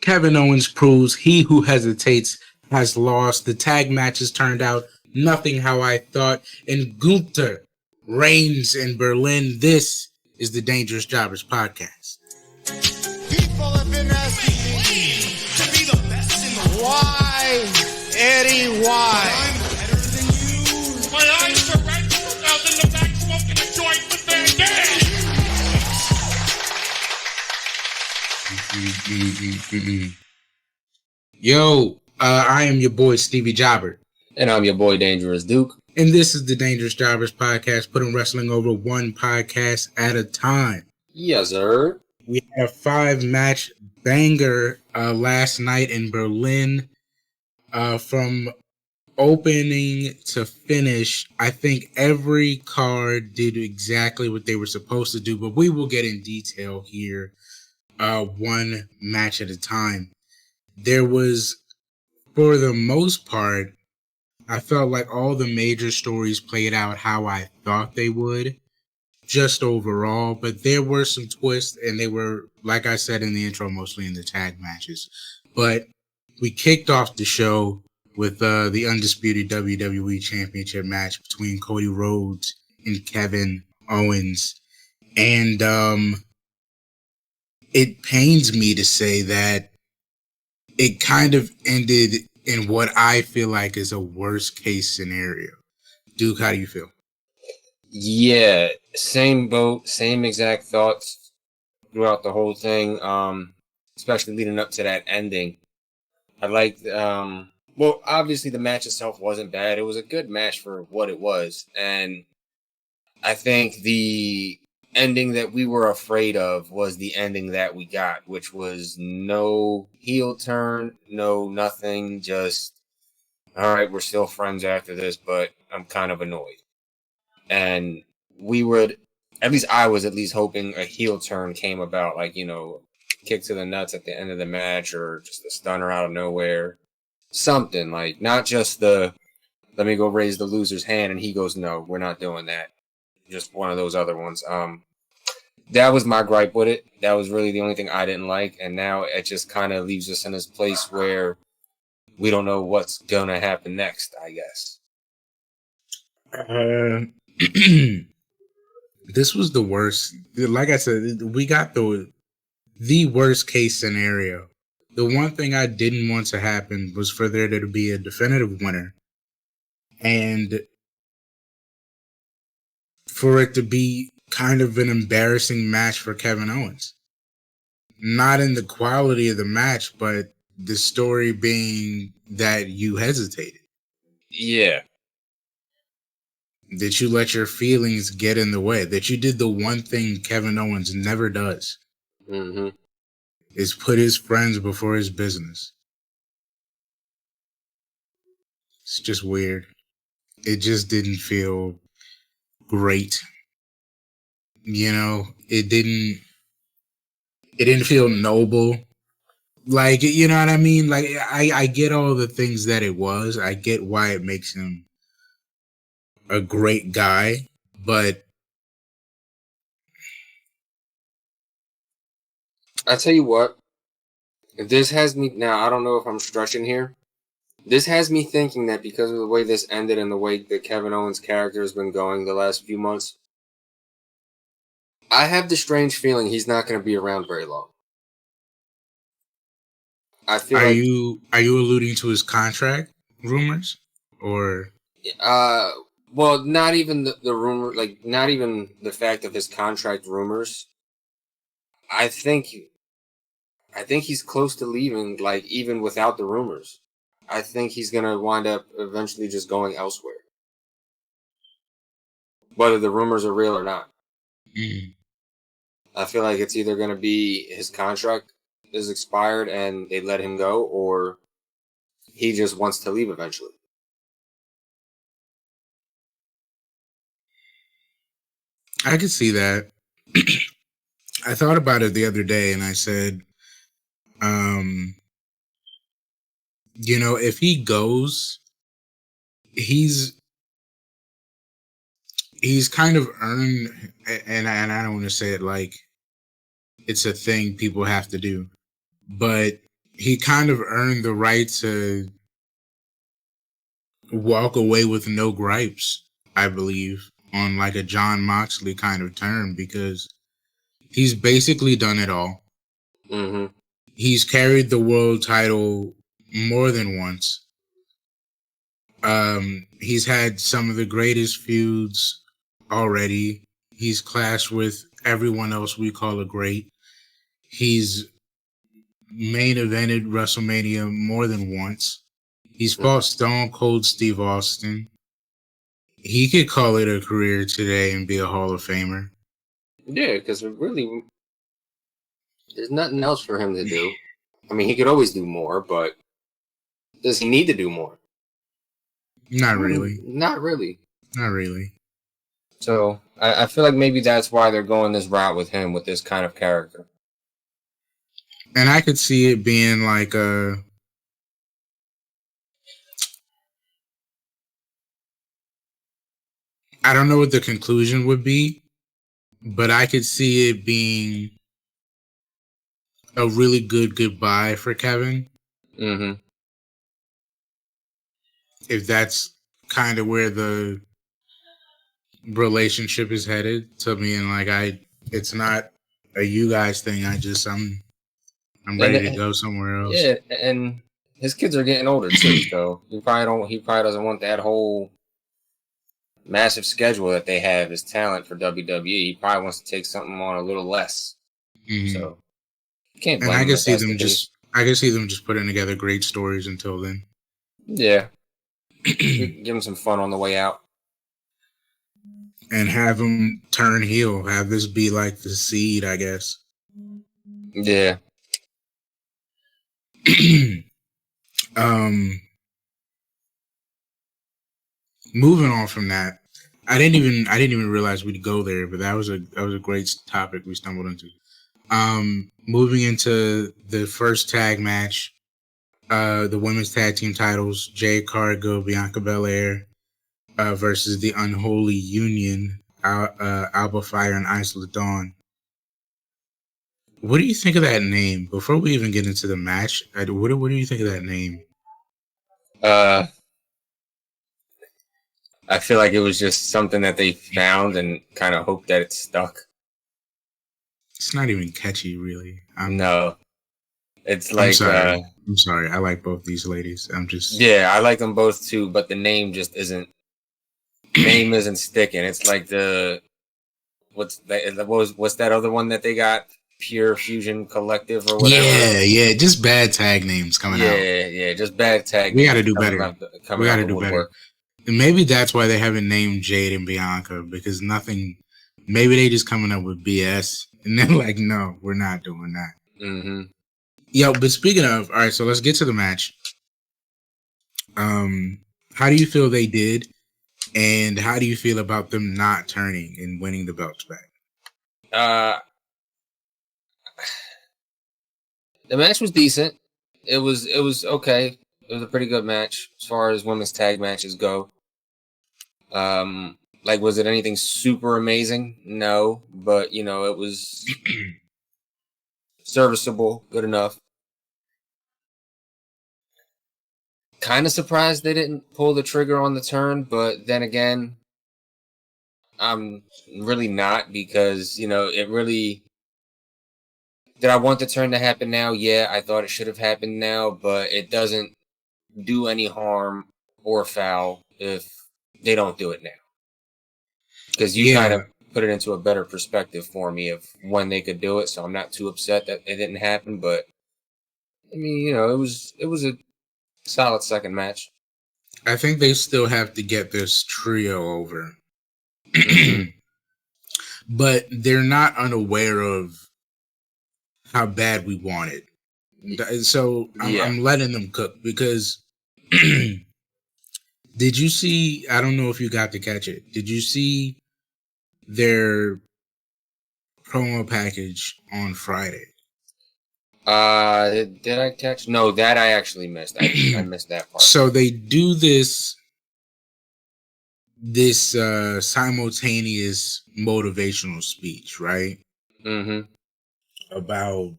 Kevin Owens proves he who hesitates has lost. The tag matches turned out nothing how I thought. And Gunther reigns in Berlin. This is the Dangerous Jobbers podcast. People have been asking me to be the best in the world. Why, Eddie, why? I'm better than you. My eyes are red. I was in the back smoking a joint with Van Dam. Yo, I am your boy Stevie Jobber. And I'm your boy Dangerous Duke. And this is the Dangerous Jobbers podcast, putting wrestling over one podcast at a time. Yes, sir. We had a 5-match banger last night in Berlin. From opening to finish, I think every card did exactly what they were supposed to do, but we will get in detail here, one match at a time. There was, for the most part, I felt like all the major stories played out how I thought they would, just overall, but there were some twists, and they were, like I said in the intro, mostly in the tag matches. But we kicked off the show with the undisputed WWE Championship match between Cody Rhodes and Kevin Owens. And it pains me to say that it kind of ended in what I feel like is a worst case scenario. Duke, how do you feel? Yeah, same boat, same exact thoughts throughout the whole thing, especially leading up to that ending. I liked, well, obviously the match itself wasn't bad. It was a good match for what it was. And I think the ending that we were afraid of was the ending that we got, which was no heel turn, no nothing, just, all right, we're still friends after this, but I'm kind of annoyed. And we would, at least I was at least hoping a heel turn came about, like, you know, kick to the nuts at the end of the match or just a stunner out of nowhere. Something like, not just the, let me go raise the loser's hand and he goes, no, we're not doing that. Just one of those other ones. That was my gripe with it. That was really the only thing I didn't like. And now it just kind of leaves us in this place where we don't know what's going to happen next, I guess. This was the worst. Like I said, we got the worst case scenario. The one thing I didn't want to happen was for there to be a definitive winner and for it to be kind of an embarrassing match for Kevin Owens. Not in the quality of the match, but the story being that you hesitated. Yeah. That you let your feelings get in the way. That you did the one thing Kevin Owens never does. Mm-hmm. Is put his friends before his business. It's just weird. It just didn't feel great. You know, it didn't feel noble. Like, you know what I mean? Like, I get all the things that it was. I get why it makes him a great guy, but I tell you what, this has me, now I don't know if I'm stretching here. This has me thinking that because of the way this ended and the way that Kevin Owens' character has been going the last few months, I have the strange feeling he's not going to be around very long. I feel are you alluding to his contract rumors or well, not even the rumor, like not even the fact of his contract rumors. I think he's close to leaving, like even without the rumors. I think he's going to wind up eventually just going elsewhere. Whether the rumors are real or not. Mm. I feel like it's either going to be his contract is expired and they let him go, or he just wants to leave eventually. I could see that. I thought about it the other day and I said, you know, if he goes, he's kind of earned, and I don't want to say it like it's a thing people have to do, but he kind of earned the right to walk away with no gripes, I believe, on like a John Moxley kind of term, because he's basically done it all. Mm-hmm. He's carried the world title more than once. He's had some of the greatest feuds already. He's clashed with everyone else we call a great. He's main evented WrestleMania more than once. He's fought Stone Cold Steve Austin. He could call it a career today and be a Hall of Famer. Yeah, because really, there's nothing else for him to do. I mean, he could always do more, but does he need to do more? Not really. Not really. Not really. So I feel like maybe that's why they're going this route with him, with this kind of character. And I could see it being like a... I don't know what the conclusion would be, but I could see it being a really good goodbye for Kevin. Mm-hmm. If that's kind of where the relationship is headed, to me, and like it's not a you guys thing. I'm ready to go somewhere else. Yeah, and his kids are getting older too, so he probably doesn't want that whole massive schedule that they have as talent for WWE. He probably wants to take something on a little less. Mm-hmm. So you can't blame and I him can if see that's them the case. I can see them just putting together great stories until then. Yeah. Give him some fun on the way out. And have him turn heel. Have this be like the seed, I guess. Yeah. Moving on from that, I didn't even realize we'd go there, but that was a great topic we stumbled into. Moving into the first tag match, the women's tag team titles, Jade Cargill, Bianca Belair, versus the Unholy Union, Alba Fire and Isla Dawn. What do you think of that name? Before we even get into the match, what do you think of that name? I feel like it was just something that they found and kind of hoped that it stuck. It's not even catchy, really. No. It's like... I'm sorry. I like both these ladies. Yeah, I like them both too, but the name just isn't... name isn't sticking. It's like the... What's that other one that they got? Pure Fusion Collective or whatever. Yeah. Just bad tag names coming out. Yeah. Just bad tag names. We got to do better. We got to do better. And maybe that's why they haven't named Jade and Bianca, because nothing... Maybe they just coming up with BS. And they're like, no, we're not doing that. Mm-hmm. Yo, but speaking of... All right, so let's get to the match. How do you feel they did? And how do you feel about them not turning and winning the belts back? The match was decent. It was okay. It was a pretty good match as far as women's tag matches go. Like, was it anything super amazing? No, but it was serviceable, good enough. Kind of surprised they didn't pull the trigger on the turn, but then again, I'm really not, because it really... Did I want the turn to happen now? Yeah, I thought it should have happened now, but it doesn't do any harm or foul if they don't do it now. Because you kind of put it into a better perspective for me of when they could do it, so I'm not too upset that it didn't happen. But I mean, it was a solid second match. I think they still have to get this trio over. But they're not unaware of how bad we want it. So I'm letting them cook, because did you see... I don't know if you got to catch it. Did you see their promo package on Friday? Did I catch? No, that I actually missed. I missed that part. So they do this simultaneous motivational speech, right? Mm-hmm. About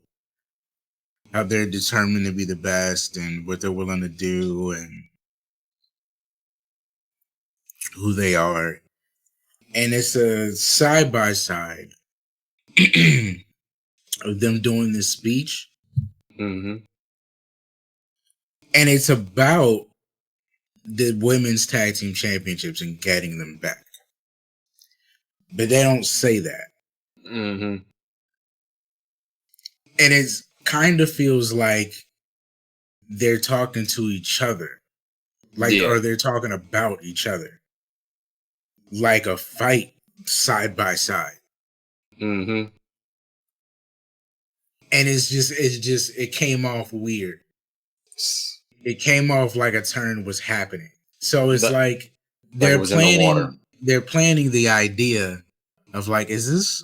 how they're determined to be the best and what they're willing to do and who they are. And it's a side by side of them doing this speech. Mm-hmm. And it's about the women's tag team championships and getting them back. But they don't say that. Mm-hmm. And it kind of feels like they're talking to each other. Like, or they're talking about each other. Like a fight side by side. Mm-hmm. And it came off weird. It came off like a turn was happening. So it's like it was in the water. They're planning the idea of like, is this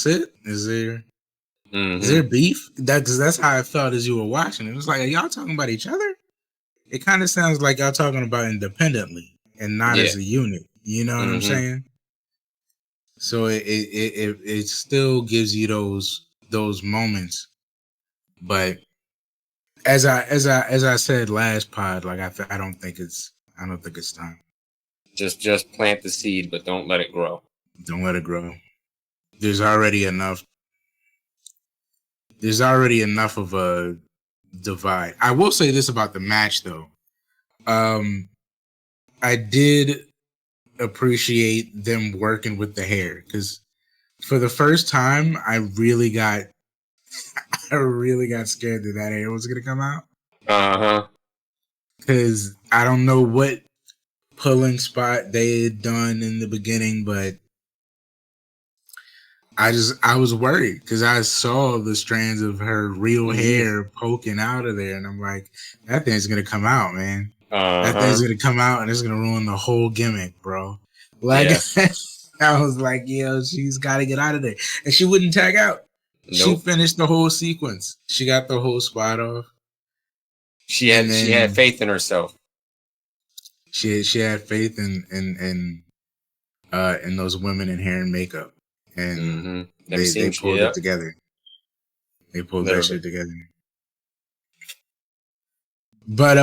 it? Is there beef? That's how I felt as you were watching it. It was like, are y'all talking about each other? It kind of sounds like y'all talking about independently and not as a unit. You know what I'm saying? So it still gives you those moments, but as I said last pod, like I don't think it's time. Just plant the seed, but don't let it grow. Don't let it grow. There's already enough. There's already enough of a divide. I will say this about the match, though. I did appreciate them working with the hair because for the first time, I really got scared that hair was gonna come out. Because I don't know what pulling spot they had done in the beginning, but I was worried because I saw the strands of her real hair poking out of there, and I'm like, that thing's gonna come out, man. That thing's gonna come out, and it's gonna ruin the whole gimmick, bro. Like, I was like, yo, she's got to get out of there, and she wouldn't tag out. Nope. She finished the whole sequence. She got the whole spot off. She had faith in herself. She had faith in those women in hair and makeup, and they pulled it together. They pulled that shit together. But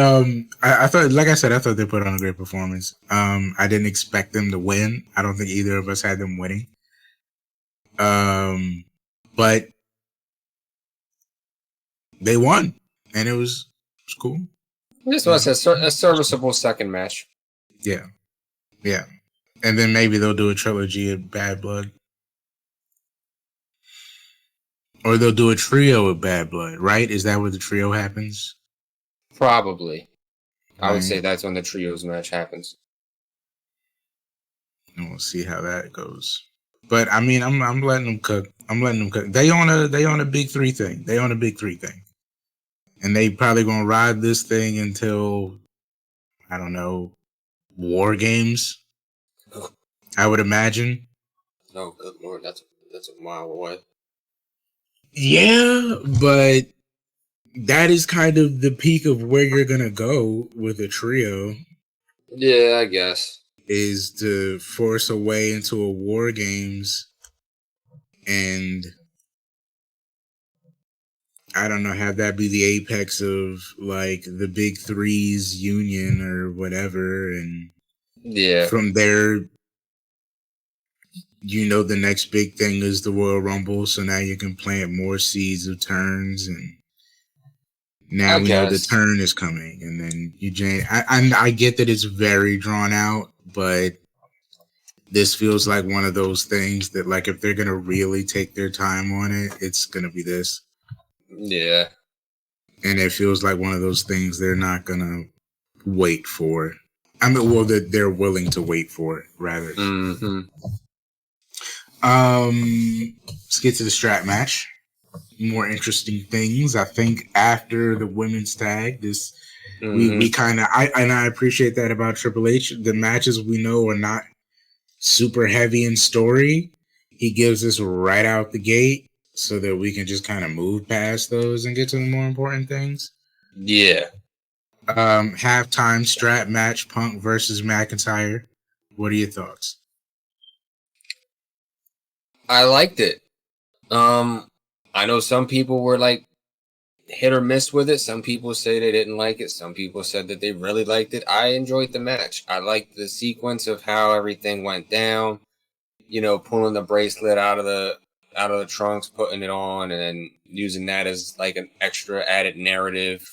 I thought, like I said, I thought they put on a great performance. I didn't expect them to win. I don't think either of us had them winning. But they won, and it was cool. This was a serviceable second match. Yeah. And then maybe they'll do a trilogy of Bad Blood. Or they'll do a trio of Bad Blood, right? Is that where the trio happens? Probably. I would say that's when the trios match happens. And we'll see how that goes. But I mean, I'm letting them cook. They on a big three thing. And they probably gonna ride this thing until, I don't know, War Games. I would imagine. Oh, good lord, that's a mile away. Yeah, but that is kind of the peak of where you're gonna go with a trio. Yeah, I guess. Is to force a way into a War Games, and I don't know, have that be the apex of like the big threes union or whatever, and from there, the next big thing is the Royal Rumble, so now you can plant more seeds of turns, and now we know the turn is coming, and then I get that it's very drawn out, but this feels like one of those things that, like, if they're gonna really take their time on it, it's gonna be this. Yeah. And it feels like one of those things they're not gonna wait for. I mean, well, that they're willing to wait for it, rather. Let's get to the strap match. More interesting things. I think after the women's tag, we kind of I appreciate that about Triple H. The matches we know are not super heavy in story. He gives us right out the gate so that we can just kind of move past those and get to the more important things. Yeah. Halftime strap match, Punk versus McIntyre. What are your thoughts? I liked it. I know some people were like hit or miss with it. Some people say they didn't like it. Some people said that they really liked it. I enjoyed the match. I liked the sequence of how everything went down. You know, pulling the bracelet out of the trunks, putting it on, and then using that as like an extra added narrative.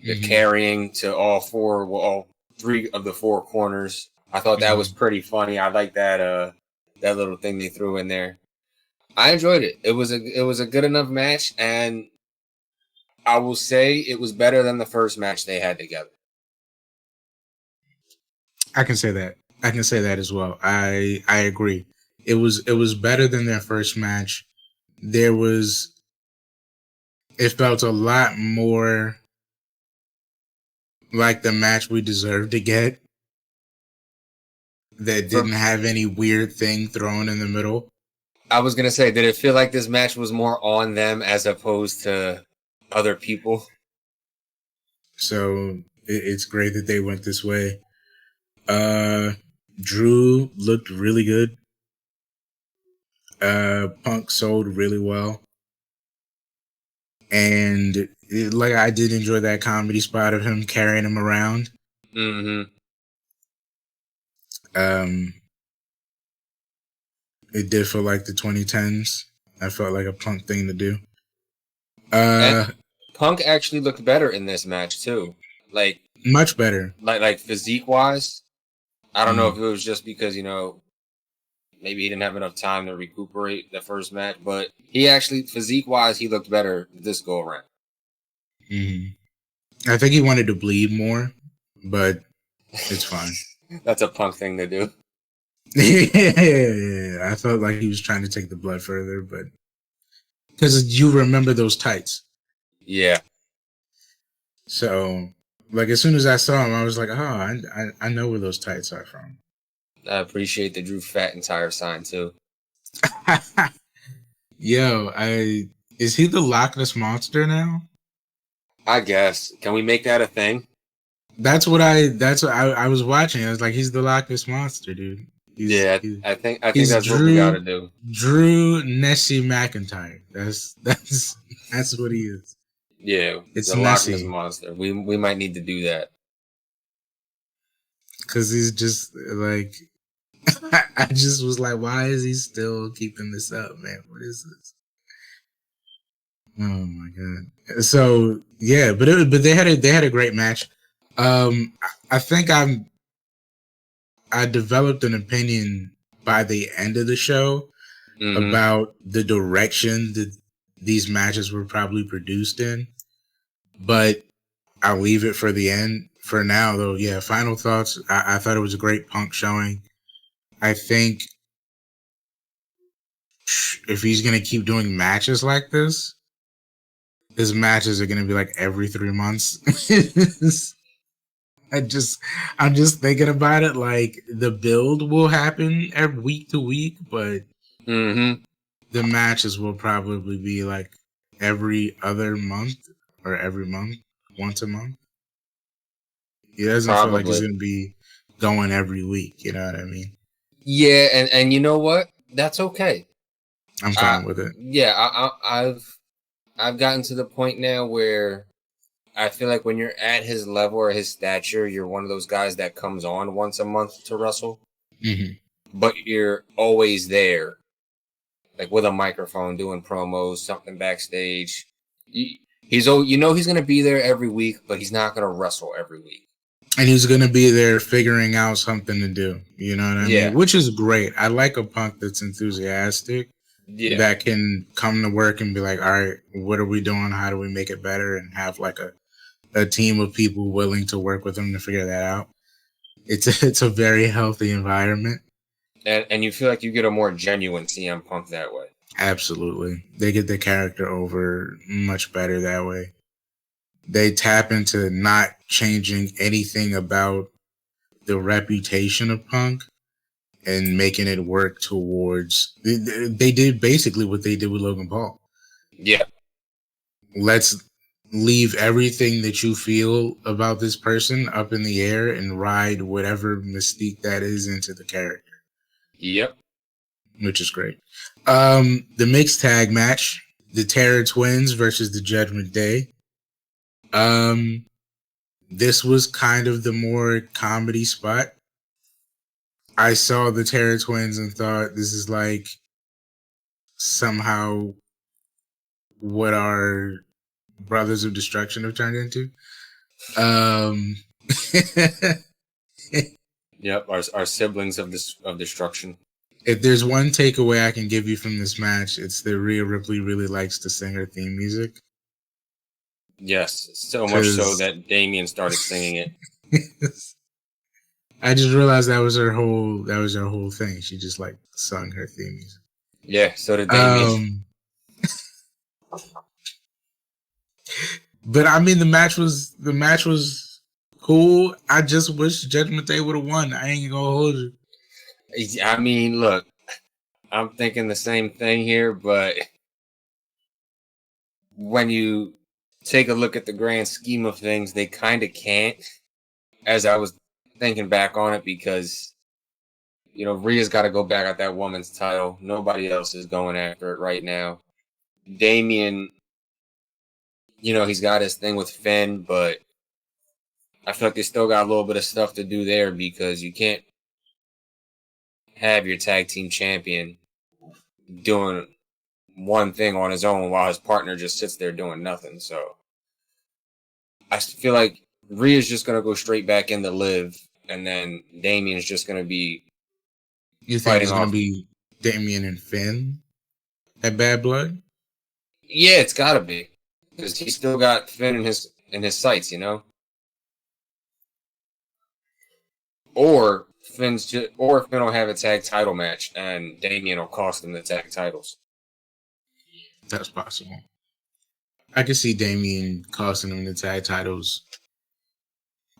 The carrying to all three of the four corners. I thought that was pretty funny. I like that that little thing they threw in there. I enjoyed it. It was a good enough match, and I will say it was better than the first match they had together. I can say that. I can say that as well. I agree. It was better than their first match. It felt a lot more like the match we deserved to get. That didn't have any weird thing thrown in the middle. I was gonna say, did it feel like this match was more on them as opposed to other people? So it's great that they went this way. Drew looked really good. Punk sold really well. And like I did enjoy that comedy spot of him carrying him around. Mm-hmm. It did feel like the 2010s. I felt like a Punk thing to do. And Punk actually looked better in this match too. Like much better. Like physique wise. I don't know if it was just because, you know, maybe he didn't have enough time to recuperate the first match, but he actually, physique-wise, he looked better this go-around. I think he wanted to bleed more, but it's fine. That's a Punk thing to do. Yeah, I felt like he was trying to take the blood further, but... Because you remember those tights. Yeah. So, like, as soon as I saw him, I was like, oh, I know where those tights are from. I appreciate the Drew Fat and Tire sign too. Yo, is he the Loch Ness Monster now? I guess. Can we make that a thing? That's what I was watching. I was like, he's the Loch Ness Monster, dude. I think that's what we gotta do. Drew Nessie McIntyre. That's what he is. Yeah, it's the Loch Ness Monster. We might need to do that. Because he's just like, I just was like, why is he still keeping this up, man? What is this? Oh my god! So yeah, but they had a great match. I think I developed an opinion by the end of the show about the direction that these matches were probably produced in, but I'll leave it for the end. For now, though, yeah, final thoughts. I thought it was a great Punk showing. I think if he's going to keep doing matches like this, his matches are going to be like every 3 months. I'm just thinking about it. Like the build will happen every week to week, but the matches will probably be like every other month or every month, once a month. It doesn't feel like it's going to be going every week. You know what I mean? Yeah, and you know what? That's okay. I'm fine with it. Yeah, I've gotten to the point now where I feel like when you're at his level or his stature, you're one of those guys that comes on once a month to wrestle, but you're always there, like with a microphone, doing promos, something backstage. He's going to be there every week, but he's not going to wrestle every week. And he's going to be there figuring out something to do. You know what I mean? Which is great. I like a Punk that's enthusiastic. Yeah. That can come to work and be like, all right, what are we doing? How do we make it better? And have like a team of people willing to work with him to figure that out. It's a very healthy environment. And you feel like you get a more genuine CM Punk that way. Absolutely. They get the character over much better that way. They tap into not changing anything about the reputation of Punk and making it work towards... They did basically what they did with Logan Paul. Yeah. Let's leave everything that you feel about this person up in the air and ride whatever mystique that is into the character. Yep. Which is great. The mixed tag match, the Terror Twins versus the Judgment Day. This was kind of the more comedy spot. I saw the Terror Twins and thought this is like somehow what our Brothers of Destruction have turned into. Yep, our siblings of destruction. If there's one takeaway I can give you from this match, it's that Rhea Ripley really likes to sing her theme music. Yes, so much so that Damien started singing it. I just realized that was her whole thing. She just like sung her theme music. Yeah, so did Damien. But I mean, the match was cool. I just wish Judgment Day would have won. I ain't gonna hold you. I mean, look, I'm thinking the same thing here, but when you take a look at the grand scheme of things, they kind of can't. As I was thinking back on it, because Rhea's got to go back at that woman's title. Nobody else is going after it right now. Damien, he's got his thing with Finn, but I feel like they still got a little bit of stuff to do there, because you can't have your tag team champion doing one thing on his own while his partner just sits there doing nothing. So I feel like Rhea's just going to go straight back into Liv, and then Damien's just going to be You think it's going to be Damien and Finn at Bad Blood? Yeah, it's got to be, because he's still got Finn in his sights, Or Finn will have a tag title match, and Damien will cost him the tag titles. That's possible. I can see Damien costing him the tag titles,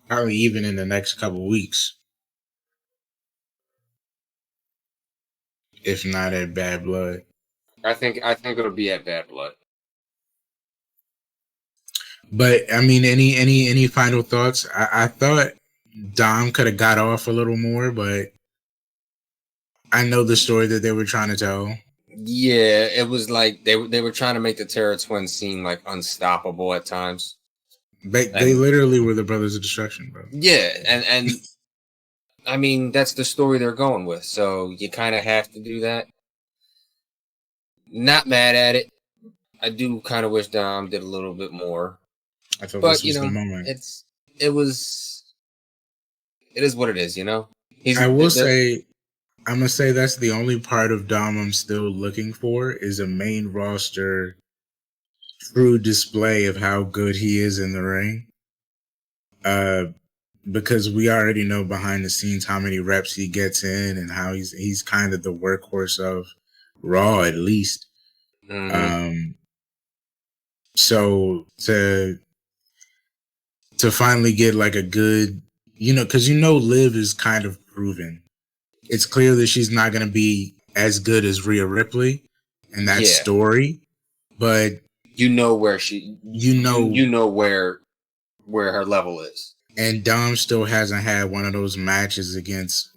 probably even in the next couple weeks, if not at Bad Blood. I think it'll be at Bad Blood. But I mean, any final thoughts? I thought Dom could have got off a little more, but I know the story that they were trying to tell. Yeah, it was like they were trying to make the Terror Twins seem like unstoppable at times. They literally were the Brothers of Destruction, bro. Yeah, and I mean, that's the story they're going with, so you kind of have to do that. Not mad at it. I do kind of wish Dom did a little bit more. I thought this was the moment. It is what it is, I'm gonna say that's the only part of Dom I'm still looking for is a main roster true display of how good he is in the ring. Because we already know behind the scenes how many reps he gets in and how he's kind of the workhorse of Raw, at least. Mm-hmm. So to finally get like a good, because Liv is kind of proven. It's clear that she's not going to be as good as Rhea Ripley in that story, but where she, where her level is. And Dom still hasn't had one of those matches against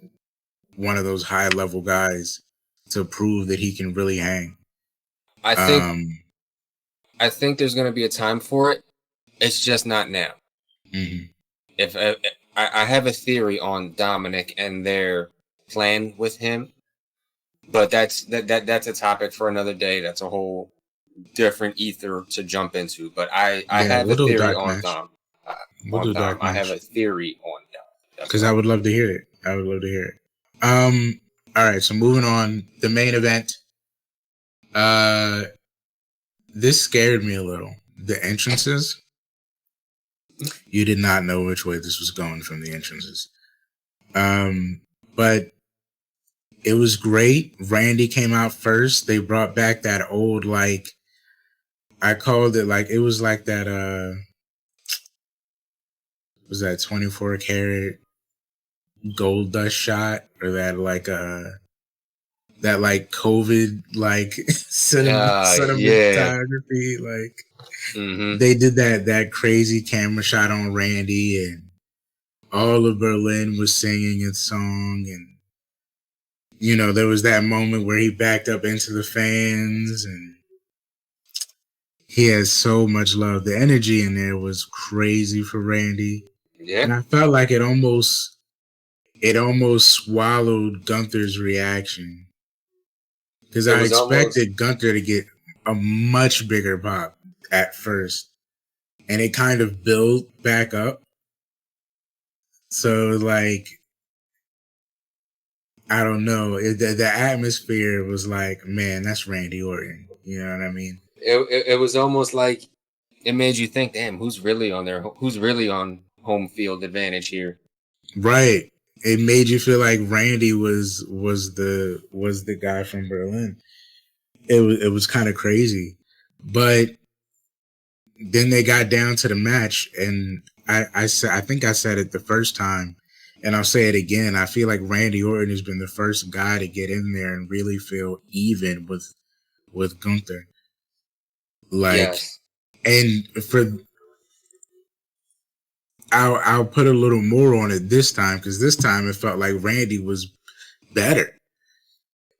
one of those high level guys to prove that he can really hang. I think there's going to be a time for it. It's just not now. Mm-hmm. If I have a theory on Dominic and their plan with him, but that's a topic for another day. That's a whole different ether to jump into. But I have a theory on Dom. I have a theory on Dom. Because I would love to hear it. All right, so moving on. The main event. This scared me a little. The entrances. You did not know which way this was going from the entrances. But it was great. Randy came out first. They brought back that old, like, I called it like, it was like that, was that 24 karat gold dust shot, or that like that like COVID like cinematography, like they did that crazy camera shot on Randy, and all of Berlin was singing its song, and there was that moment where he backed up into the fans, and He has so much love. The energy in there was crazy for Randy. Yeah. And I felt like it almost swallowed Gunther's reaction. Because It I was almost expected Gunther to get a much bigger pop at first. And it kind of built back up. So, like, I don't know. The atmosphere was like, man, that's Randy Orton. You know what I mean? it was almost like it made you think, damn, who's really on home field advantage here? Right. It made you feel like Randy was the guy from Berlin. It was kind of crazy. But then they got down to the match, and I think I said it the first time, and I'll say it again. I feel like Randy Orton has been the first guy to get in there and really feel even with Gunther. Like, Yes. and for I'll put a little more on it this time, because this time it felt like Randy was better.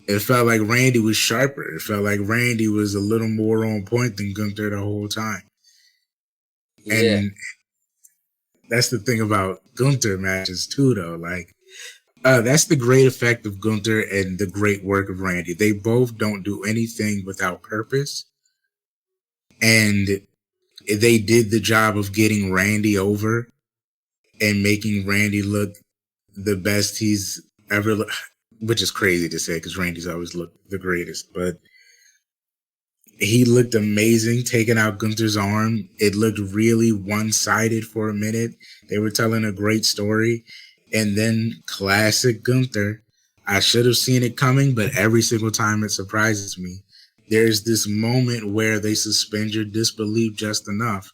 It felt like Randy was sharper. It felt like Randy was a little more on point than Gunther the whole time. Yeah. And that's the thing about Gunther matches too, though. Like, that's the great effect of Gunther and the great work of Randy. They both don't do anything without purpose. And they did the job of getting Randy over and making Randy look the best he's ever looked, which is crazy to say because Randy's always looked the greatest. But he looked amazing taking out Gunther's arm. It looked really one-sided for a minute. They were telling a great story. And then classic Gunther. I should have seen it coming, but every single time it surprises me. There's this moment where they suspend your disbelief just enough.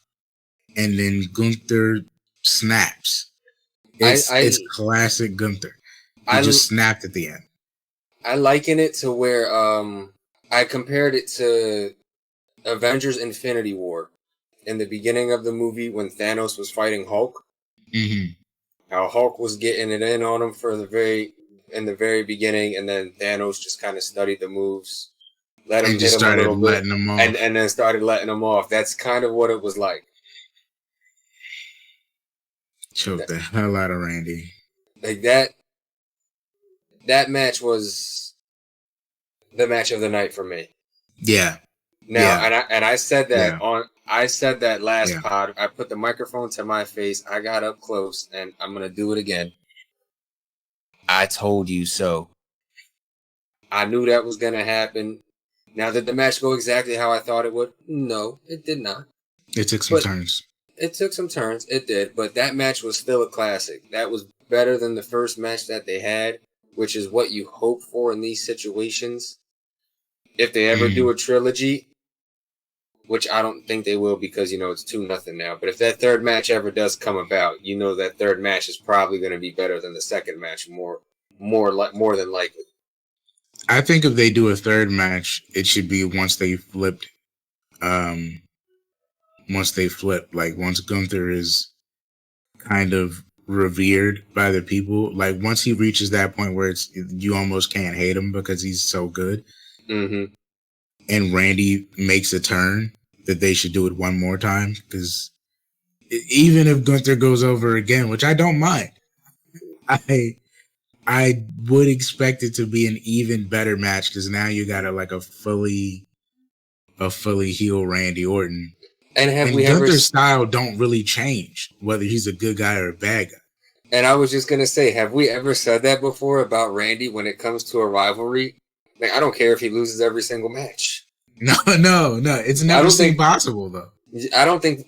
And then Gunther snaps. I It's classic Gunther. He I just snapped at the end. I liken it to where I compared it to Avengers Infinity War in the beginning of the movie when Thanos was fighting Hulk. Mm-hmm. How Hulk was getting it in on him in the very beginning, and then Thanos just kind of studied the moves, let him And hit just him a started little bit, letting them off. and then started letting him off. That's kind of what it was like. Choked the hell out of Randy. Like that match was the match of the night for me. Yeah. Now, Yeah. I said that Yeah. I said that last Yeah. pod. I put the microphone to my face. I got up close, and I'm gonna do it again. I told you so. I knew that was gonna happen. Now, did the match go exactly how I thought it would? No, it did not. It took some turns. It took some turns. It did, but that match was still a classic. That was better than the first match that they had, which is what you hope for in these situations. If they ever do a trilogy, which I don't think they will because, it's 2-0 now. But if that third match ever does come about, that third match is probably going to be better than the second match, more than likely. I think if they do a third match, it should be once they flip, like once Gunther is kind of revered by the people, like once he reaches that point where you almost can't hate him because he's so good. Mm-hmm. And Randy makes a turn, that they should do it one more time, because even if Gunther goes over again, which I don't mind, I would expect it to be an even better match, because now you got a fully heel Randy Orton. And Gunther's style don't really change whether he's a good guy or a bad guy. And I was just gonna say, have we ever said that before about Randy when it comes to a rivalry? Like, I don't care if he loses every single match. No. It's never seemed possible though. I don't think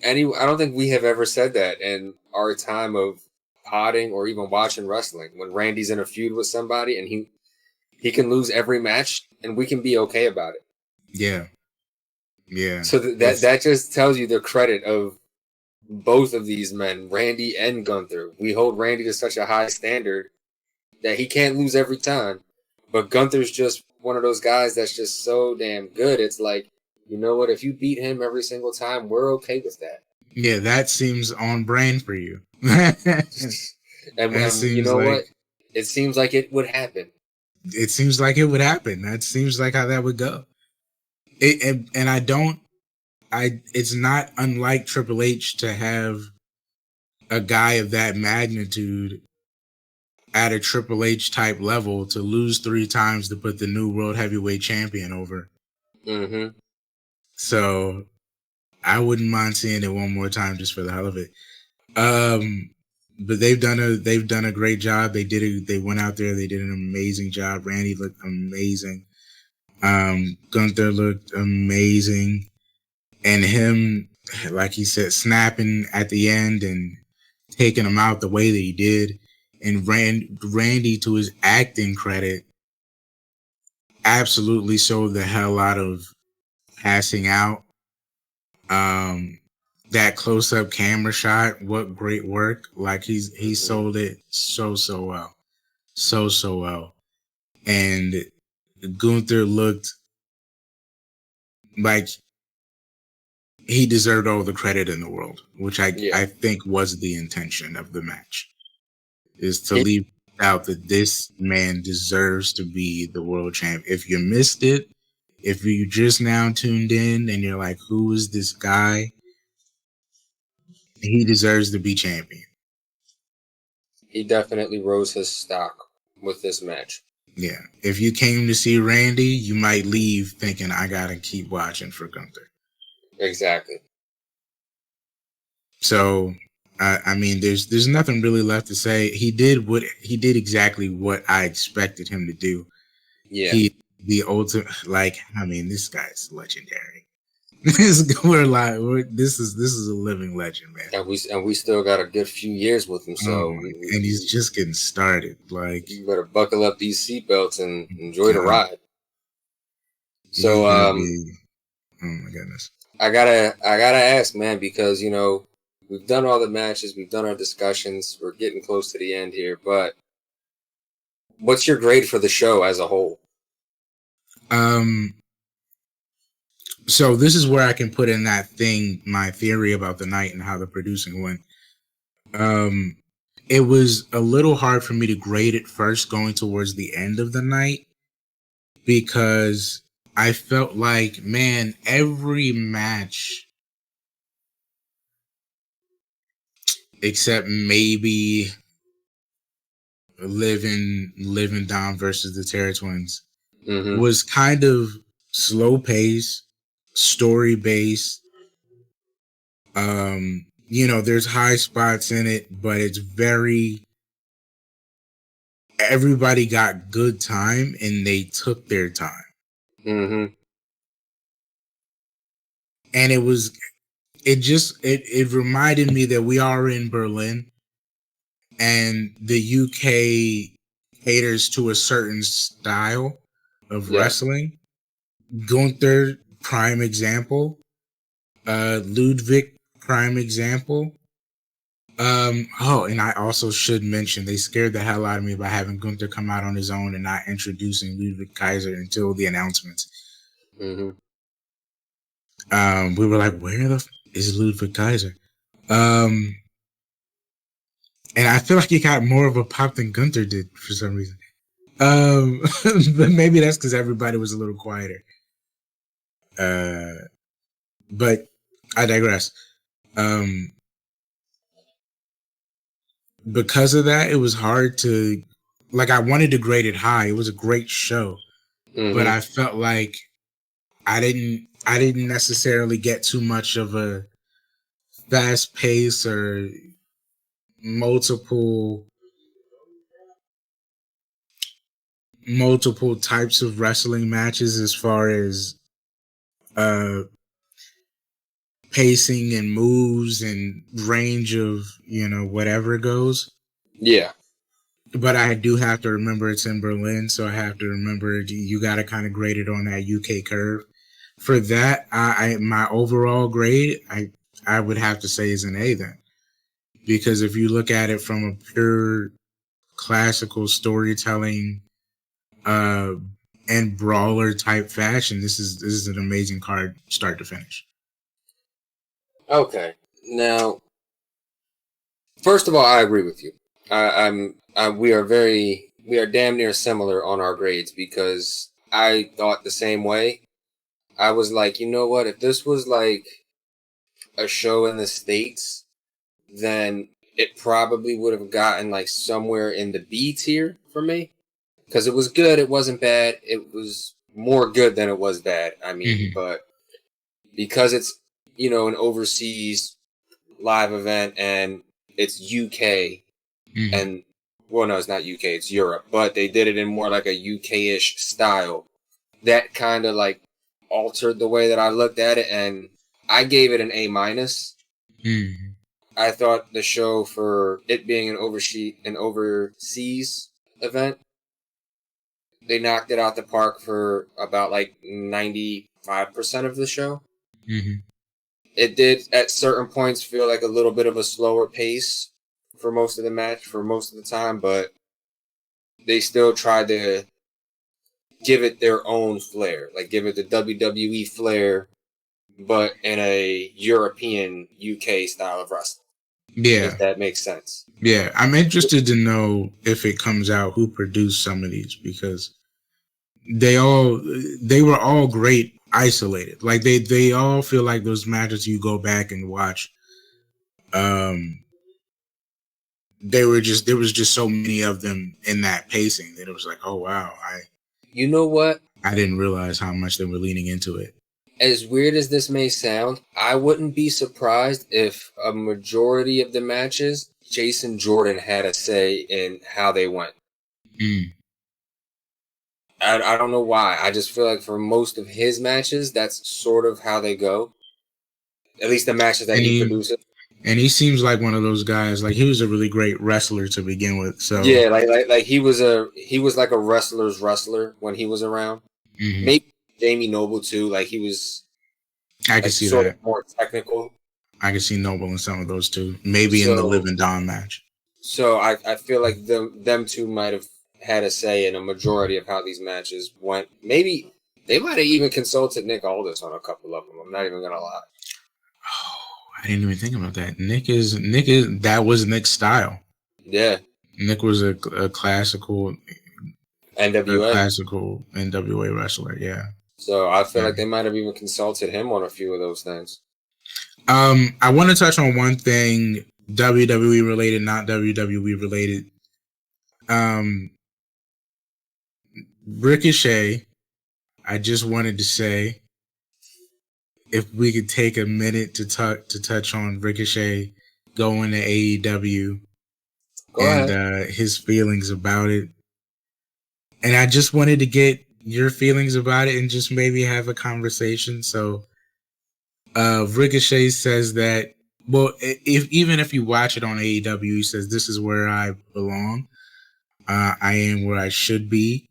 we have ever said that in our time of podding or even watching wrestling. When Randy's in a feud with somebody and he can lose every match and we can be okay about it. Yeah. So that just tells you the credit of both of these men, Randy and Gunther. We hold Randy to such a high standard that he can't lose every time. But Gunther's just one of those guys that's just so damn good. It's like, you know what? If you beat him every single time, we're okay with that. Yeah, that seems on brand for you. and you know what? It seems like it would happen. It seems like it would happen. That seems like how that would go. And I don't it's not unlike Triple H to have a guy of that magnitude at a Triple H type level to lose 3 times to put the new world heavyweight champion over. Mm-hmm. So I wouldn't mind seeing it one more time just for the hell of it. But they've done a great job. They went out there, they did an amazing job. Randy looked amazing. Gunther looked amazing. And him, like he said, snapping at the end and taking him out the way that he did. And Randy, to his acting credit, absolutely sold the hell out of passing out. That close-up camera shot, what great work. Like he sold it so well. So well. And Gunther looked like he deserved all the credit in the world, which I think was the intention of the match, is to leave out that this man deserves to be the world champ. If you missed it, if you just now tuned in and you're like, who is this guy? He deserves to be champion. He definitely rose his stock with this match. Yeah. If you came to see Randy, you might leave thinking, I got to keep watching for Gunther. Exactly. So, I mean, there's nothing really left to say. He did exactly what I expected him to do. Yeah. The ultimate, like, I mean, this guy's legendary. This is a living legend, man. And we still got a good few years with him, so and he's just getting started. Like, you better buckle up these seatbelts and enjoy the ride. So, oh my goodness, I gotta ask, man, because we've done all the matches, we've done our discussions, we're getting close to the end here, but what's your grade for the show as a whole? So this is where I can put in that thing, my theory about the night and how the producing went. It was a little hard for me to grade it first going towards the end of the night, because I felt like, man, every match except maybe Living Dom versus the Terror Twins was kind of slow pace, story based. There's high spots in it, but it's everybody got good time and they took their time. Mm-hmm. And it reminded me that we are in Berlin and the UK caters to a certain style of wrestling. Gunther, prime example. Ludwig, prime example. And I also should mention, they scared the hell out of me by having Gunther come out on his own and not introducing Ludwig Kaiser until the announcements. Mm-hmm. We were like, where is Ludwig Kaiser? And I feel like he got more of a pop than Gunther did for some reason. But maybe that's because everybody was a little quieter. But I digress. Because of that, it was hard to, like, I wanted to grade it high. It was a great show, but I felt like I didn't necessarily get too much of a fast pace or multiple types of wrestling matches as far as pacing and moves and range of whatever goes. Yeah. But I do have to remember it's in Berlin, so I have to remember you got to kind of grade it on that UK curve. For that, my overall grade, I would have to say is an A then, because if you look at it from a pure classical storytelling and brawler type fashion, this is an amazing card, start to finish. Okay, now, first of all, I agree with you. We are damn near similar on our grades, because I thought the same way. I was like, you know what? If this was like a show in the States, then it probably would have gotten like somewhere in the B tier for me. Because it was good, it wasn't bad. It was more good than it was bad. I mean, but because it's, you know, an overseas live event and it's UK and, well, no, it's not UK, it's Europe, but they did it in more like a UK-ish style. That kind of like altered the way that I looked at it, and I gave it an A minus. I thought the show, for it being an overseas event, they knocked it out the park for about like 95% of the show. It did at certain points feel like a little bit of a slower pace for most of the match, for most of the time, but they still tried to give it their own flair, like give it the WWE flair, but in a European UK style of wrestling. Yeah. If that makes sense. Yeah. I'm interested to know if it comes out who produced some of these, because they were all great isolated. Like they all feel like those matches you go back and watch. There was just so many of them in that pacing that it was like, oh wow, you know what? I didn't realize how much they were leaning into it. As weird as this may sound, I wouldn't be surprised if a majority of the matches, Jason Jordan had a say in how they went. I don't know why. I just feel like for most of his matches, that's sort of how they go. At least the matches that he produces. And he seems like one of those guys. Like, he was a really great wrestler to begin with. So yeah, like he was like a wrestler's wrestler when he was around. Maybe Jamie Noble too. Like he was. I can see that. More technical. I can see Noble in some of those too. Maybe in the Liv and Dawn match. So I feel like them two might have had a say in a majority of how these matches went. Maybe they might have even consulted Nick Aldis on a couple of them. I'm not even gonna lie. I didn't even think about that. Nick is that was Nick's style. Yeah. Nick was a classical NWA wrestler, yeah. So I feel like they might have even consulted him on a few of those things. I want to touch on one thing, WWE related, not WWE related. Ricochet, I just wanted to say, if we could take a minute to touch on Ricochet going to AEW and his feelings about it. And I just wanted to get your feelings about it and just maybe have a conversation. So Ricochet says that, well, even if you watch it on AEW, he says, this is where I belong. I am where I should be.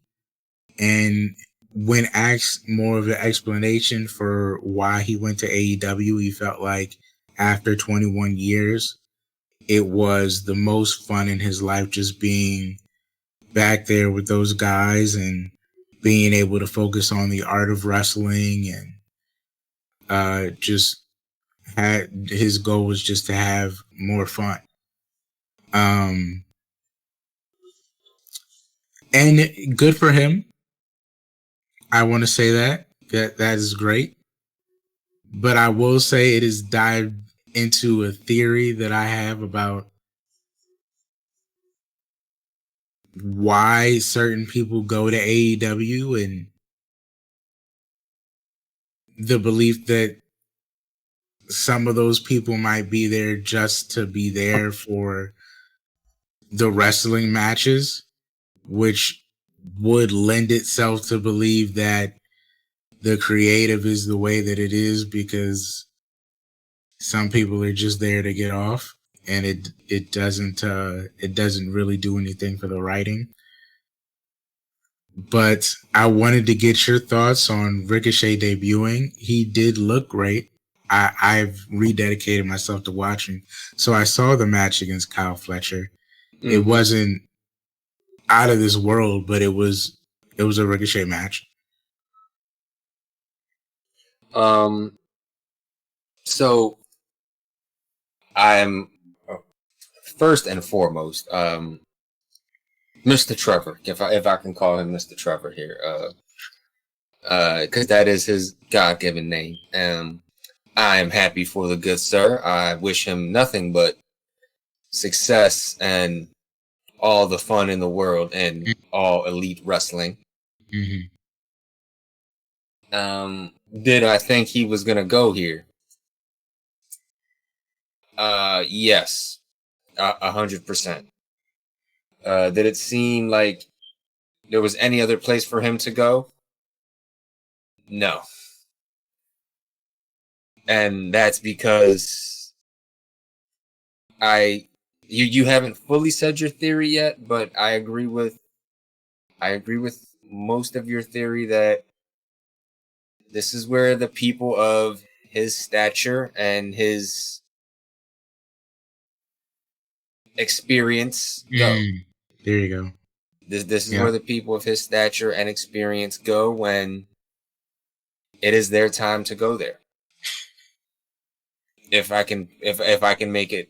And when asked more of an explanation for why he went to AEW, he felt like after 21 years, it was the most fun in his life just being back there with those guys and being able to focus on the art of wrestling, and just had his goal was just to have more fun. And good for him. I want to say that is great. But I will say it has dived into a theory that I have about why certain people go to AEW, and the belief that some of those people might be there just to be there for the wrestling matches, which would lend itself to believe that the creative is the way that it is because some people are just there to get off, and it doesn't really do anything for the writing. But I wanted to get your thoughts on Ricochet debuting. He did look great. I've rededicated myself to watching, so I saw the match against Kyle Fletcher. It wasn't out of this world, but it was a Ricochet match. So I'm first and foremost, Mr. Trevor, if I can call him Mr. Trevor here, because that is his God-given name. I am happy for the good sir. I wish him nothing but success and all the fun in the world and all elite wrestling. Mm-hmm. Did I think he was gonna go here? Yes, 100%. Did it seem like there was any other place for him to go? No. And that's because you haven't fully said your theory yet, but I agree with most of your theory that this is where the people of his stature and his experience go. There you go. This is where the people of his stature and experience go when it is their time to go there. If I can make it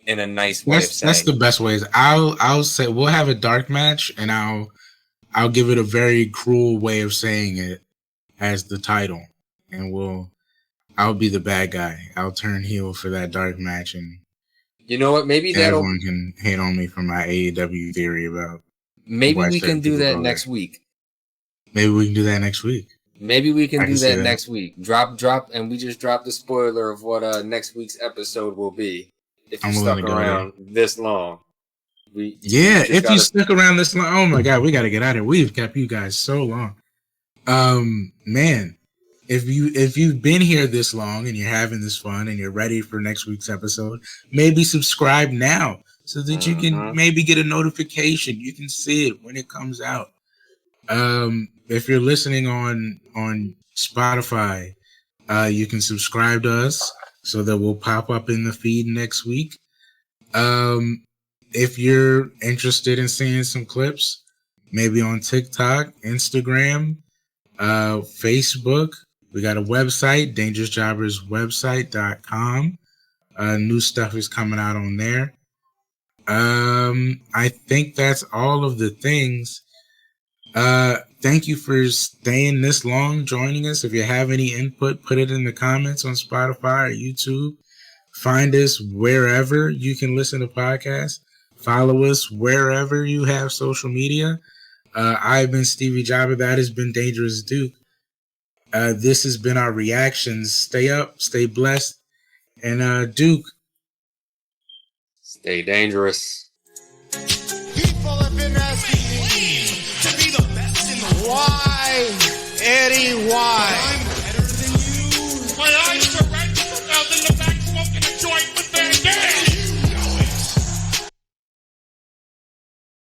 in a nice way of saying. That's the best ways. I'll say we'll have a dark match, and I'll give it a very cruel way of saying it as the title, and I'll be the bad guy. I'll turn heel for that dark match, and you know what? Maybe everyone can hate on me for my AEW theory about. Maybe we can do that next week. Maybe we can do that next week. Maybe we can do that next week. Drop, and we just drop the spoiler of what next week's episode will be. If you stuck around this long. If you stuck around this long, oh my God, we got to get out of here. We've kept you guys so long. Man, if you've been here this long and you're having this fun and you're ready for next week's episode, maybe subscribe now so that you can maybe get a notification. You can see it when it comes out. If you're listening on Spotify, you can subscribe to us so that we'll pop up in the feed next week. If you're interested in seeing some clips, maybe on TikTok, Instagram, Facebook, we got a website, dangerousjobberswebsite.com. New stuff is coming out on there. I think that's all of the things. Thank you for staying this long, joining us. If you have any input, put it in the comments on Spotify or YouTube. Find us wherever you can listen to podcasts. Follow us wherever you have social media. I've been Stevie Jobber. That has been Dangerous Duke. This has been our reactions. Stay up, stay blessed, and Duke, stay dangerous. People have been asking me to be the best in the world. Why, Eddie? Why?